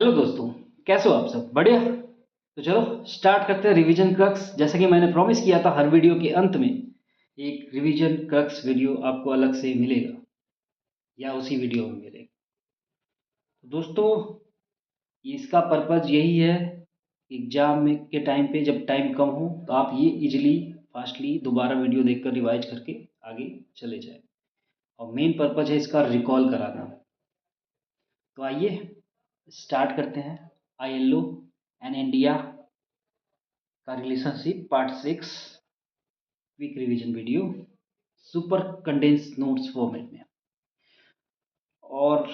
Hello दोस्तों। कैसे हो आप सब? बढ़िया। तो चलो स्टार्ट करते हैं रिवीजन क्रक्स। जैसा कि मैंने प्रॉमिस किया था, हर वीडियो के अंत में एक रिवीजन क्रक्स वीडियो आपको अलग से मिलेगा या उसी वीडियो में मिलेगा। तो दोस्तों, इसका पर्पज़ यही है, एग्ज़ाम में के टाइम पे जब टाइम कम हो तो आप ये इजीली फास्टली दोबारा वीडियो देखकर रिवाइज करके आगे चले जाएं। और मेन पर्पज़ है इसका रिकॉल कराना। तो आइए स्टार्ट करते हैं। आईएलओ एंड इंडिया का relationship part 6, quick revision video, super condense notes format में। और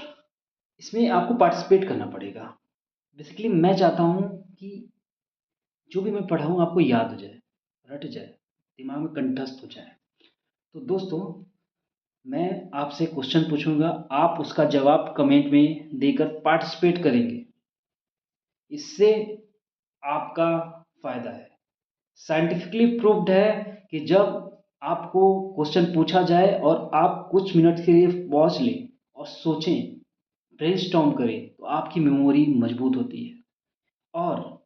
इसमें आपको पार्टिसिपेट करना पड़ेगा। बेसिकली मैं चाहता हूँ कि जो भी मैं पढ़ाऊँ आपको याद हो जाए, रट जाए, दिमाग में कंठस्थ हो जाए। तो दोस्तों, मैं आपसे क्वेश्चन पूछूंगा, आप उसका जवाब कमेंट में देकर पार्टिसिपेट करेंगे। इससे आपका फ़ायदा है। साइंटिफिकली प्रूव्ड है कि जब आपको क्वेश्चन पूछा जाए और आप कुछ मिनट के लिए पॉज लें और सोचें, ब्रेनस्टॉर्म करें, तो आपकी मेमोरी मजबूत होती है। और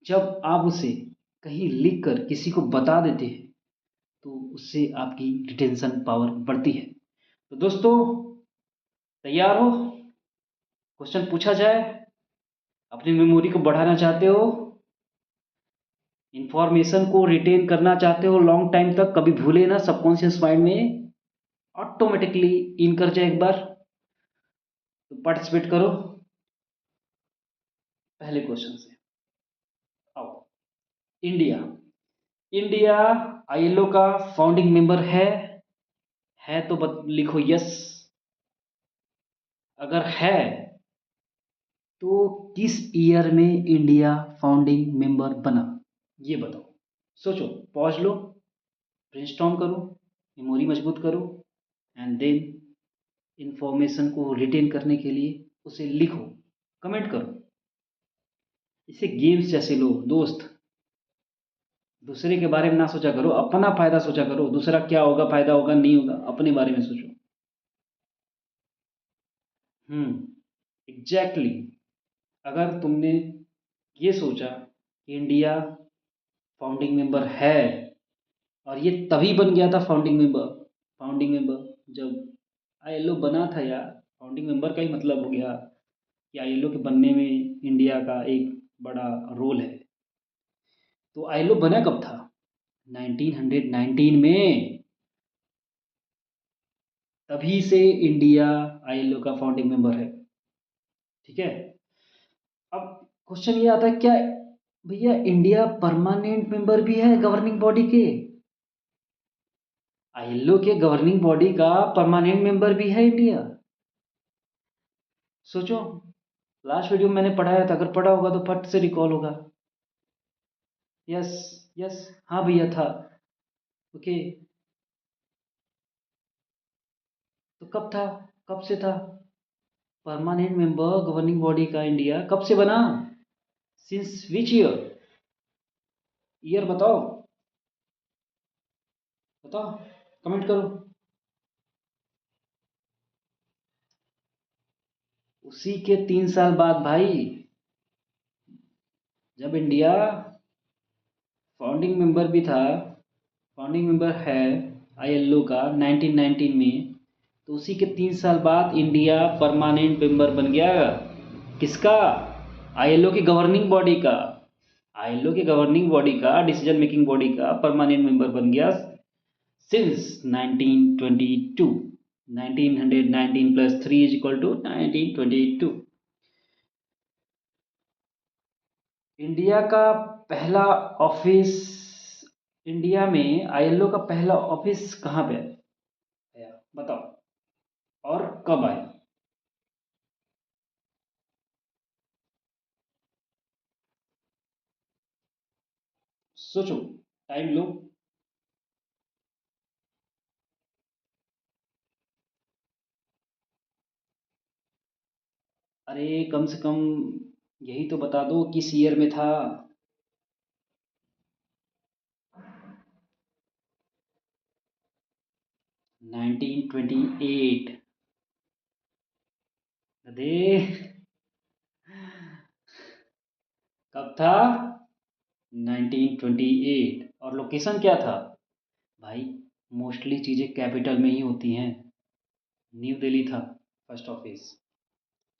जब आप उसे कहीं लिख कर किसी को बता देते हैं तो उससे आपकी रिटेंशन पावर बढ़ती है। तो दोस्तों, तैयार हो? क्वेश्चन पूछा जाए, अपनी मेमोरी को बढ़ाना चाहते हो, इंफॉर्मेशन को रिटेन करना चाहते हो लॉन्ग टाइम तक, कभी भूले ना, सबकॉन्शियस माइंड में ऑटोमेटिकली इन कर जाए एक बार। तो पार्टिसिपेट करो पहले क्वेश्चन से। आओ। इंडिया। इंडिया आईएलओ का फाउंडिंग मेंबर है तो लिखो यस। अगर है तो किस ईयर में इंडिया फाउंडिंग मेंबर बना, ये बताओ। सोचो, पॉज लो, ब्रेनस्टॉर्म करो, मेमोरी मजबूत करो, एंड देन इंफॉर्मेशन को रिटेन करने के लिए उसे लिखो, कमेंट करो। इसे गेम्स जैसे लो दोस्त। दूसरे के बारे में ना सोचा करो, अपना फायदा सोचा करो। दूसरा क्या होगा, फायदा होगा नहीं होगा, अपने बारे में सोचो। एग्जैक्टली। अगर तुमने ये सोचा कि इंडिया फाउंडिंग मेंबर है और ये तभी बन गया था फाउंडिंग मेंबर जब आईएलओ बना था यार। फाउंडिंग मेंबर का ही मतलब हो गया कि आईएलओ के बनने में इंडिया का एक बड़ा रोल है। तो आईएलओ बना कब था? 1919 में। तभी से इंडिया आईएलओ का फाउंडिंग मेंबर है। ठीक है। अब क्वेश्चन ये आता है, क्या भैया इंडिया परमानेंट मेंबर भी है गवर्निंग बॉडी के? आईएलओ के गवर्निंग बॉडी का परमानेंट मेंबर भी है इंडिया। सोचो, लास्ट वीडियो में मैंने पढ़ाया था, अगर पढ़ा होगा तो फट से रिकॉल होगा। यस। यस। हाँ भैया था। ओके। तो कब था? कब से था परमानेंट मेंबर गवर्निंग बॉडी का इंडिया? कब से बना? Since which year? ईयर बताओ। बताओ, कमेंट करो। उसी के 3 साल बाद भाई, जब इंडिया फाउंडिंग मेंबर भी था, फाउंडिंग मेंबर है आईएलओ का 1919 में, तो उसी के 3 साल बाद इंडिया परमानेंट मेंबर बन गया। किसका? आईएलओ की गवर्निंग बॉडी का। आईएलओ की गवर्निंग बॉडी का, डिसीजन मेकिंग बॉडी का परमानेंट मेंबर बन गया since 1922। 1919 plus 3 is equal to 1922। India का पहला ऑफिस, इंडिया में आईएलओ का पहला ऑफिस कहाँ पे आया बताओ, और कब आया? सोचो, टाइम लो। अरे कम से कम यही तो बता दो किस ईयर में था। 1928। अरे कब था? 1928। और लोकेशन क्या था? भाई मोस्टली चीज़ें कैपिटल में ही होती हैं। न्यू दिल्ली था फर्स्ट ऑफिस।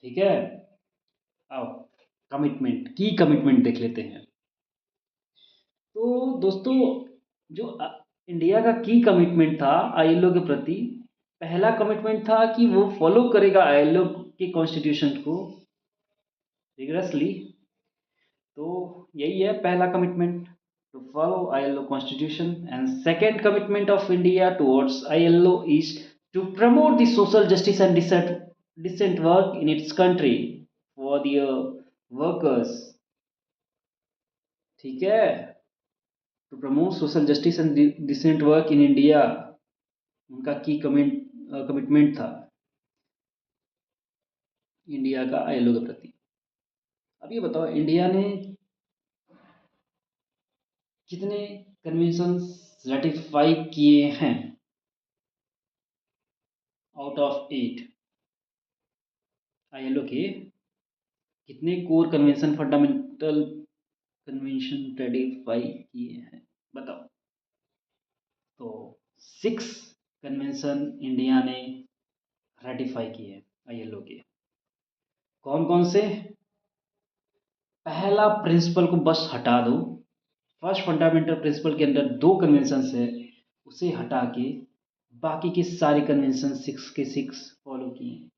ठीक है। आओ, कमिटमेंट की कमिटमेंट देख लेते हैं। तो दोस्तों, जो इंडिया का की कमिटमेंट था आईएलओ के प्रति, पहला कमिटमेंट था कि वो फॉलो करेगा आईएलओ के कॉन्स्टिट्यूशन को रिगरसली। तो यही है पहला commitment, to follow ILO constitution. And second commitment of India towards ILO is to promote the social justice and decent work in its country for their workers. ठीक है। To promote social justice and decent work in India, उनका की commitment था India का ILO के प्रति। अब ये बताओ, इंडिया ने कितने कन्वेंशंस रेटिफाई किए हैं आउट ऑफ 8? आईएलओ के कितने core convention, fundamental convention ratify किए हैं, बताओ। तो 6 कन्वेंशन इंडिया ने रेटिफाई किए हैं आईएलओ के। कौन कौन से? पहला प्रिंसिपल को बस हटा दो। फर्स्ट फंडामेंटल प्रिंसिपल के अंदर 2 कन्वेंशंस है, उसे हटा के बाकी के सारे कन्वेंशन 6 के 6 फॉलो किए।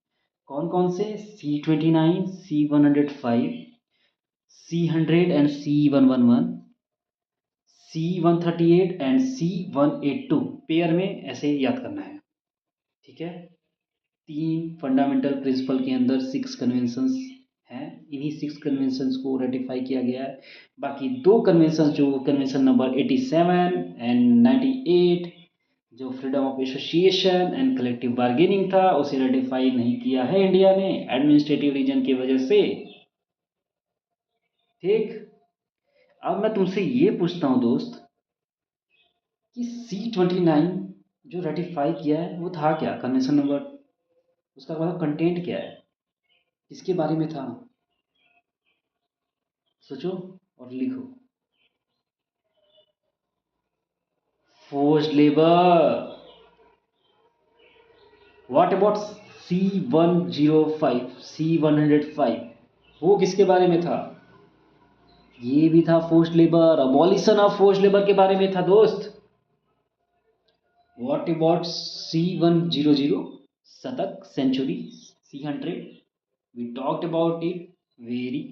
कौन कौन से? C29, C105, C100 and C111, C138 and C182। Pair में ऐसे याद करना है। ठीक है। 3 फंडामेंटल प्रिंसिपल के अंदर 6 कन्वेंशंस हैं, इन्हीं 6 कन्वेंशंस को रेटिफाई किया गया है। बाकी 2 कन्वेंशंस, जो कन्वेंशन नंबर 87 एंड 98, जो freedom of association and collective bargaining था, उसे रेटिफाई नहीं किया है इंडिया ने एडमिनिस्ट्रेटिव रीजन की वजह से। ठीक। अब मैं तुमसे ये पूछता हूँ दोस्त कि C29 जो रेटिफाई किया है वो था क्या? कन्वेंशन नंबर, उसका मतलब कंटेंट क्या है, किसके बारे में था? सोचो और लिखो। Forced labour. What about C105, C105, वो किसके बारे में था? ये भी था forced labour, abolition of forced labour के बारे में था दोस्त। व्हाट अबाउट C100, शतक, century, C100, we talked about it very,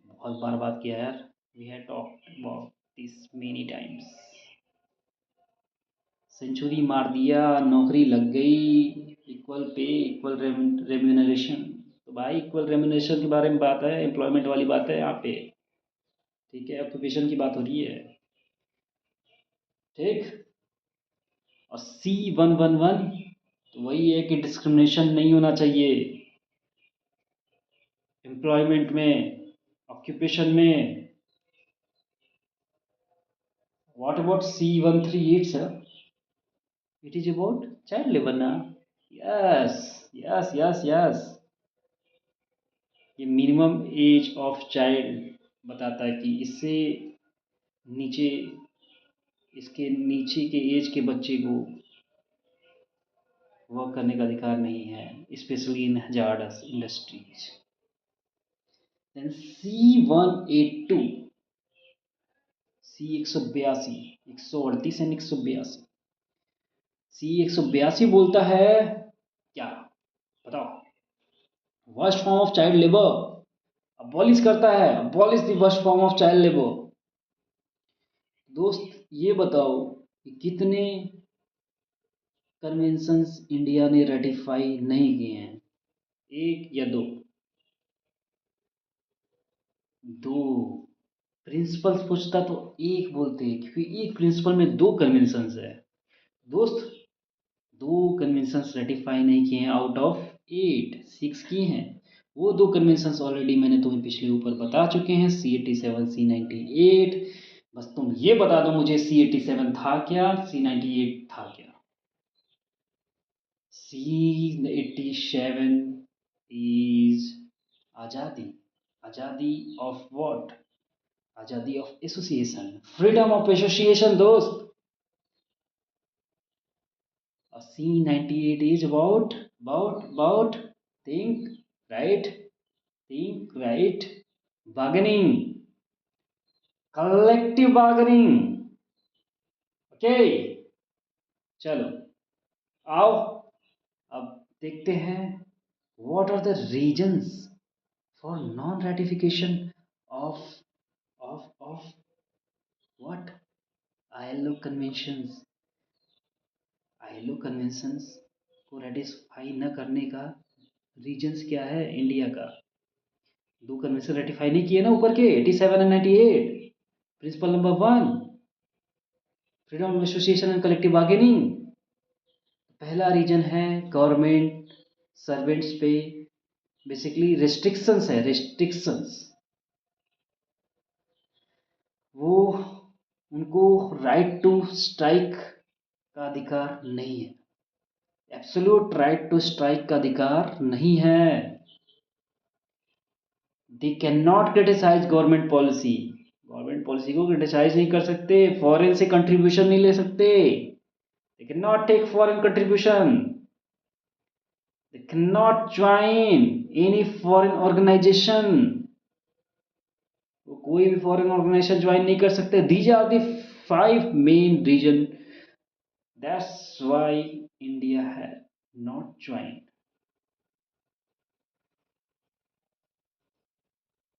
बहुत बार बात किया यार, we have talked about this many times. Century मार दिया, नौकरी लग गई, इक्वल पे इक्वल रेम्यूनरेशन। तो भाई इक्वल रेम्यूनरेशन के बारे में बात है, एम्प्लॉयमेंट वाली बात है यहाँ पे। ठीक है, ऑक्यूपेशन की बात हो रही है। ठीक। और C111, तो वही है कि डिस्क्रिमिनेशन नहीं होना चाहिए एम्प्लॉयमेंट में, ऑक्यूपेशन में। What about C138 sir? It is about child labour ना? Yes, yes, yes, yes. ये मिनिमम एज ऑफ चाइल्ड बताता है कि इससे नीचे, इसके नीचे के एज के बच्चे को वर्क करने का अधिकार नहीं है, specially in hazardous industries. Then C182, C182, 138 and 182। C182 बोलता है क्या, बताओ? Worst form of child labour abolish करता है, abolish the worst form of child labour. दोस्त ये बताओ कि कितने कन्वेंशंस इंडिया ने रेटिफाई नहीं किए हैं, 1 या 2? 2। प्रिंसिपल्स पूछता तो 1 बोलते, क्योंकि एक प्रिंसिपल में 2 कन्वेंशंस है दोस्त। 2 कन्वेंशंस रेटिफाई नहीं किए हैं आउट ऑफ 8, 6 किए हैं। वो 2 कन्वेंशंस ऑलरेडी मैंने तुम्हें पिछले ऊपर बता चुके हैं, C87, C98। बस तुम ये बता दो मुझे, C87 था क्या, C98 था क्या? C87 is आज़ादी. आज़ादी of what? आज़ादी of association. Freedom of association, दोस्त. C98 is about think right, bargaining, collective bargaining. Okay, चलो आओ अब देखते हैं what are the reasons for non ratification of of what ILO conventions. ILO conventions को रेटिफाई न करने का रीजंस क्या है इंडिया का. दो कन्वेंशन रेटिफाई नहीं किए ना ऊपर के 87 and 98. Principle number 1 freedom of association and collective bargaining. पहला रीजन है गवर्नमेंट सर्वेंट्स पे बेसिकली रिस्ट्रिक्शंस है. रिस्ट्रिक्शंस वो उनको राइट टू स्ट्राइक का अधिकार नहीं है. एब्सोल्यूट राइट टू स्ट्राइक का अधिकार नहीं है. They can not criticise government policy. Government policy को क्रिटिसाइज नहीं कर सकते. फॉरेन से कंट्रीब्यूशन नहीं ले सकते. They can not take foreign contribution. They can not join any foreign organisation. वो कोई भी फॉरेन ऑर्गेनाइजेशन ज्वाइन नहीं कर सकते. These are the 5 main reason. That's why India है not joined.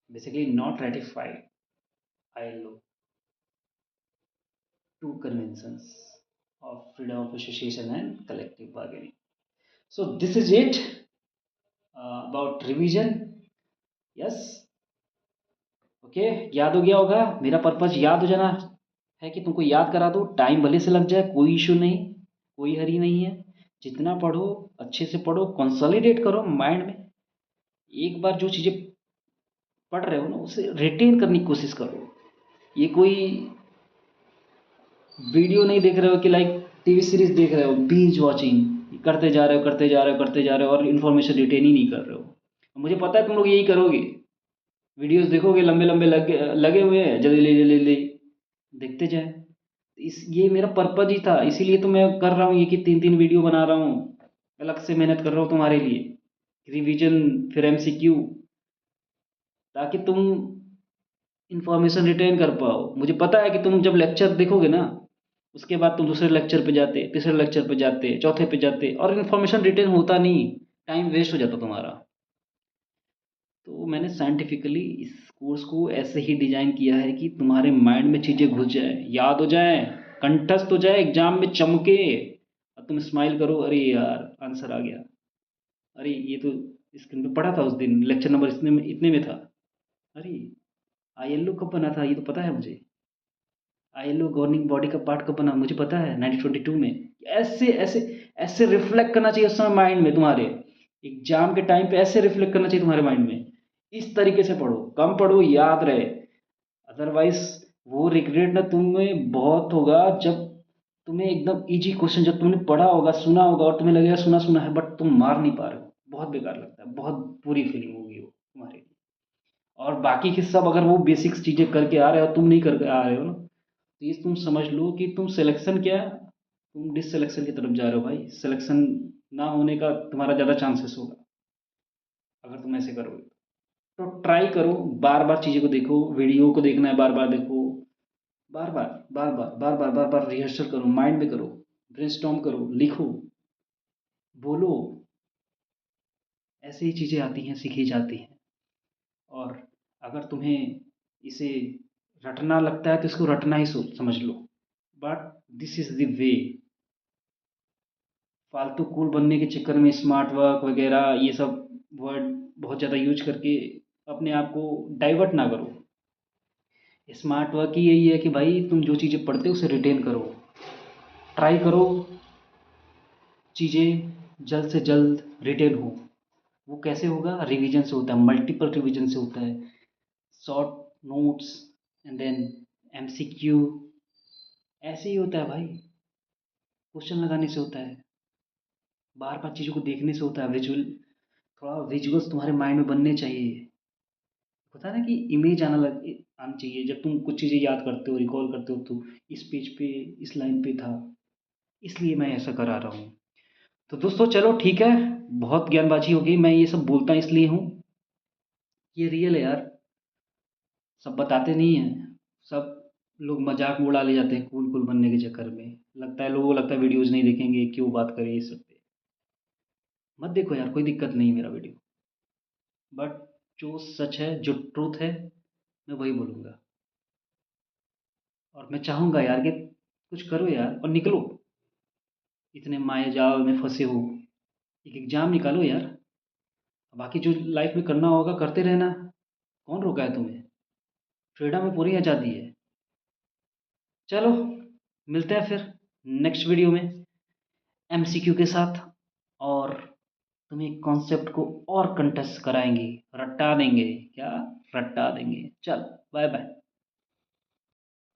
basically not ratified ILO 2 conventions of freedom of association and collective bargaining. So this is it about revision. Yes, okay याद हो गया होगा. मेरा purpose याद हो जाना है कि तुमको याद करा दो. टाइम भले से लग जाए कोई इशू नहीं, कोई हरी नहीं है. जितना पढ़ो अच्छे से पढ़ो, कंसोलिडेट करो माइंड में. एक बार जो चीज़ें पढ़ रहे हो ना उसे रिटेन करने की कोशिश करो. ये कोई वीडियो नहीं देख रहे हो कि लाइक टीवी सीरीज देख रहे हो बींज वॉचिंग करते जा रहे हो और इन्फॉर्मेशन रिटेन ही नहीं कर रहे हो. मुझे पता है तुम लोग यही करोगे. वीडियोस देखोगे लंबे लंबे लगे हुए हैं, जल्दी जल्दी देखते जाए. ये मेरा पर्पज ही था, इसीलिए तो मैं कर रहा हूँ ये कि 3 वीडियो बना रहा हूँ. अलग से मेहनत कर रहा हूँ तुम्हारे लिए. रिवीजन फिर एमसीक्यू, ताकि तुम इन्फॉर्मेशन रिटेन कर पाओ. मुझे पता है कि तुम जब लेक्चर देखोगे ना उसके बाद तुम दूसरे लेक्चर पे जाते, तीसरे लेक्चर पे जाते, चौथे पे जाते और इन्फॉर्मेशन रिटेन होता नहीं. टाइम वेस्ट हो जाता तुम्हारा. तो मैंने साइंटिफिकली इस कोर्स को ऐसे ही डिज़ाइन किया है कि तुम्हारे माइंड में चीज़ें घुस जाए, याद हो जाए, कंठस्थ हो जाए, एग्जाम में चमके और तुम स्माइल करो. अरे यार आंसर आ गया. अरे ये तो स्क्रीन पे पढ़ा था उस दिन, लेक्चर नंबर इतने में था. अरे आईएलओ कब बना था ये तो पता है मुझे. आईएलओ गवर्निंग बॉडी का पार्ट कब बना मुझे पता है 1922 में. ऐसे ऐसे ऐसे रिफ्लेक्ट करना चाहिए उस समय माइंड में तुम्हारे. एग्जाम के टाइम पे ऐसे रिफ्लेक्ट करना चाहिए तुम्हारे माइंड में. इस तरीके से पढ़ो, कम पढ़ो, याद रहे. अदरवाइज वो रिग्रेट ना तुम्हें बहुत होगा जब तुम्हें एकदम इजी क्वेश्चन जब तुमने पढ़ा होगा, सुना होगा और तुम्हें लगेगा सुना सुना है बट तुम मार नहीं पा रहे हो. बहुत बेकार लगता है, बहुत बुरी फीलिंग होगी वो तुम्हारे लिए. और बाकी के सब अगर वो बेसिक्स चीज़ें करके आ रहे हो तुम नहीं करके आ रहे हो ना, तो ये तुम समझ लो कि तुम सिलेक्शन क्या, तुम डिससिलेक्शन की तरफ जा रहे हो भाई. सिलेक्शन ना होने का तुम्हारा ज़्यादा चांसेस होगा अगर तुम ऐसे करोगे. तो ट्राई करो, बार बार चीज़ों को देखो. वीडियो को देखना है बार बार देखो, बार बार रिहर्सल करो, माइंड में करो, ब्रेनस्टॉर्म करो, लिखो, बोलो. ऐसे ही चीज़ें आती हैं, सीखी जाती हैं. और अगर तुम्हें इसे रटना लगता है तो इसको रटना ही सोच समझ लो. But this is the way. फालतू कूल बनने के चक्कर में स्मार्ट वर्क वगैरह ये सब वर्ड बहुत ज़्यादा यूज करके अपने आप को डाइवर्ट ना करो. स्मार्ट वर्क ही यही है कि भाई तुम जो चीज़ें पढ़ते हो उसे रिटेन करो. ट्राई करो चीज़ें जल्द से जल्द रिटेन हो. वो कैसे होगा? रिवीजन से होता है, मल्टीपल रिवीजन से होता है. Short notes and then MCQ. ऐसे ही होता है भाई. क्वेश्चन लगाने से होता है, बार बार चीज़ों को देखने से होता है, विजुअल थोड़ा विजुअल्स तुम्हारे माइंड में बनने चाहिए। पता है ना कि इमेज आनी चाहिए जब तुम कुछ चीज़ें याद करते हो, रिकॉल करते हो, तो इस पेज पे इस लाइन पे था, इसलिए मैं ऐसा करा रहा हूँ। तो दोस्तों चलो ठीक है, बहुत ज्ञानबाजी हो गई। मैं ये सब बोलता इसलिए हूँ, ये रियल है यार, सब बताते नहीं हैं। सब लोग मजाक में उड़ा ले जाते हैं कूल कूल बनने के चक्कर में। लगता है लोगों को लगता है वीडियोज़ नहीं देखेंगे, क्यों बात करें ये सब पे। मत देखो यार, कोई दिक्कत नहीं मेरा वीडियो, बट जो सच है, जो ट्रूथ है, मैं वही बोलूँगा। और मैं चाहूँगा यार कि कुछ करो यार और निकलो, इतने माया जाल में फँसे हो। एक एग्ज़ाम निकालो यार, बाकी जो लाइफ में करना होगा करते रहना। कौन रोका है तुम्हें? फ्रीडम में पूरी आज़ादी है। चलो, मिलते हैं फिर नेक्स्ट वीडियो में एमसीक्यू के साथ, और तुम्हें कॉन्सेप्ट को और कंटेस्ट कराएंगे, रट्टा देंगे। क्या? रट्टा देंगे। चल, बाय बाय।